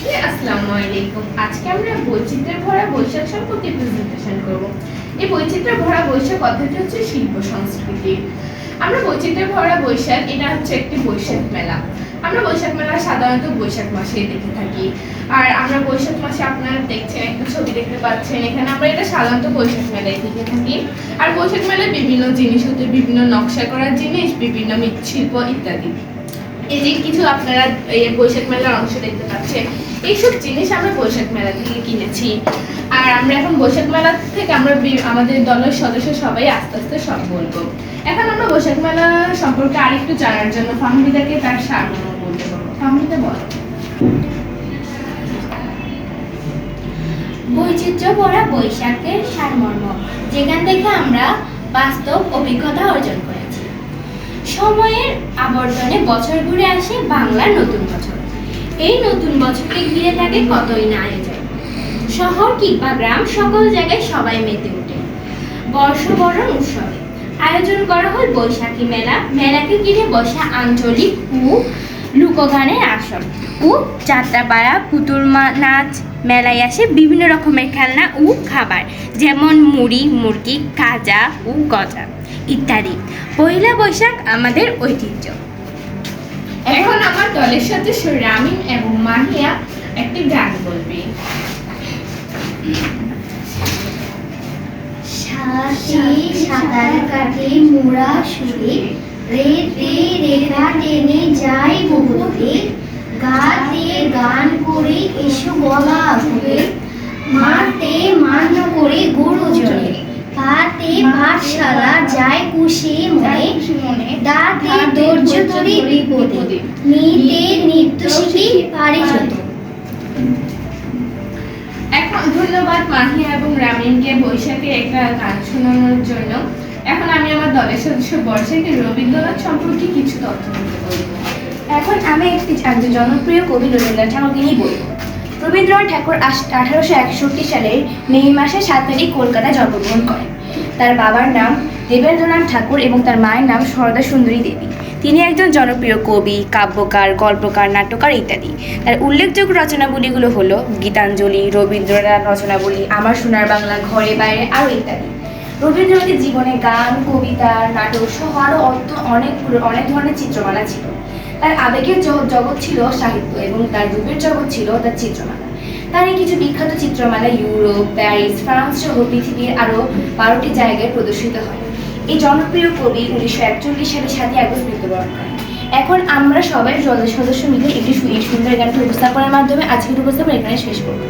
সবাইকে আসসালামু আলাইকুম। আজকে আমরা বৈচিত্র্যে ভরা বৈশাখ সম্পর্কে প্রেজেন্টেশন করব। এই বৈচিত্র্যে ভরা বৈশাখ কথাটি হচ্ছে শিল্প সংস্কৃতি। আমরা বৈচিত্র্যে ভরা বৈশাখ, এটা হচ্ছে একটি বৈশাখ মেলা। আমরা বৈশাখ মেলা সাধারণত বৈশাখ মাসেই দেখে থাকি। আর আমরা বৈশাখ মাসে আপনারা দেখছেন, একটা ছবি দেখতে পাচ্ছেন এখানে, আমরা এটা সাধারণত বৈশাখ মেলায় দেখে থাকি। আর বৈশাখ মেলায় বিভিন্ন জিনিস হতে, বিভিন্ন নকশা করার জিনিস, বিভিন্ন মৃৎশিল্প ইত্যাদি। এই যে কিছু আপনারা এই বৈশাখ মেলার অংশ দেখতে পাচ্ছেন, এইসব জিনিস আমরা বৈশাখ মেলা থেকে কিনেছি। আর আমরা এখন বৈশাখ মেলা থেকে আমরা আমাদের দলের সদস্য সবাই আস্তে আস্তে সব বলবো। এখন আমরা বৈশাখ মেলা সম্পর্কে আরেকটু জানার জন্য ফাহমিদাকে তার সারমর্ম বলতে পারবো। ফাহমিদা বলো। বৈচিত্র্য ভরা বৈশাখের সারমর্ম, যেখান থেকে আমরা বাস্তব অভিজ্ঞতা অর্জন করেছি। সময়ের আবর্তনে বছর ঘুরে আসে বাংলার নতুন বছর। এই নতুন বছরকে ঘিরে থাকে কতই না আয়োজন। শহর কিংবা গ্রাম, সকল জায়গায় সবাই মেতে ওঠে বর্ষবরণ উৎসবে। আয়োজন করা হয় বৈশাখী মেলা। মেলাকে ঘিরে বসে আঞ্চলিক ও লোকগানের আসর ও যাত্রাপাড়া, পুতুল নাচ। মেলায় আসে বিভিন্ন রকমের খেলনা ও খাবার, যেমন মুড়ি, মুরগি, খাজা ও গজা ইত্যাদি। পয়লা বৈশাখ আমাদের ঐতিহ্য। এখন আমার দলের সাথে রামিন এবং মাহিয়া একটি গান বলবে। সাঁতার কাটে মোরা সুরে, রে রে রেখা টেনে যাই বহুতে, গাতে গান করে এসো গলা ভরে, মাতে মান্য করে গরু জলে, পাতে পাঠশালা যায় কুশি মনে, দাতে ধৈর্য ধরে বিপদে, নিতে নৃত্য শিখি পারি যত। এখন ধন্যবাদ মাহিয়া এবং রামিনকে বৈশাখের একটা গান শোনানোর জন্য। এখন আমি আমার দলের সদস্য বর্ষাকে রবীন্দ্রনাথ সম্পর্কে কিছু তথ্য দিতে বলবো। এখন আমি একজন জনপ্রিয় কবি রবীন্দ্রনাথ ঠাকুরকে নিয়ে বলব। রবীন্দ্রনাথ ঠাকুর 1861 সালের মে মাসের 7 তারিখ কলকাতায় জন্মগ্রহণ করেন। তার বাবার নাম দেবেন্দ্রনাথ ঠাকুর এবং তার মায়ের নাম সরদা সুন্দরী দেবী। তিনি একজন জনপ্রিয় কবি, কাব্যকার, গল্পকার, নাট্যকার ইত্যাদি। তার উল্লেখযোগ্য রচনাবলীগুলো হলো গীতাঞ্জলি, রবীন্দ্রনাথ রচনাবলী, আমার সোনার বাংলা, ঘরে বাইরে আরও ইত্যাদি। রবীন্দ্রনাথের জীবনে গান, কবিতা, নাটক সহ আরও অনেক ধরনের চিত্রমালা ছিল। তার আবেগের জগৎ ছিল সাহিত্য এবং তার রূপের জগৎ ছিল তার চিত্রমালা। তার এই কিছু বিখ্যাত চিত্রমালা ইউরোপ, প্যারিস, ফ্রান্স সহ পৃথিবীর আরও 12টি জায়গায় প্রদর্শিত হয়। এই জনপ্রিয় কবি 1941 সালে 7 আগস্ট মৃত্যুবরণ করেন। এখন আমরা সবাই সদস্য মিলে একটি সুন্দর গানটি উপস্থাপনের মাধ্যমে আজকের উপস্থাপনা এখানে শেষ করব।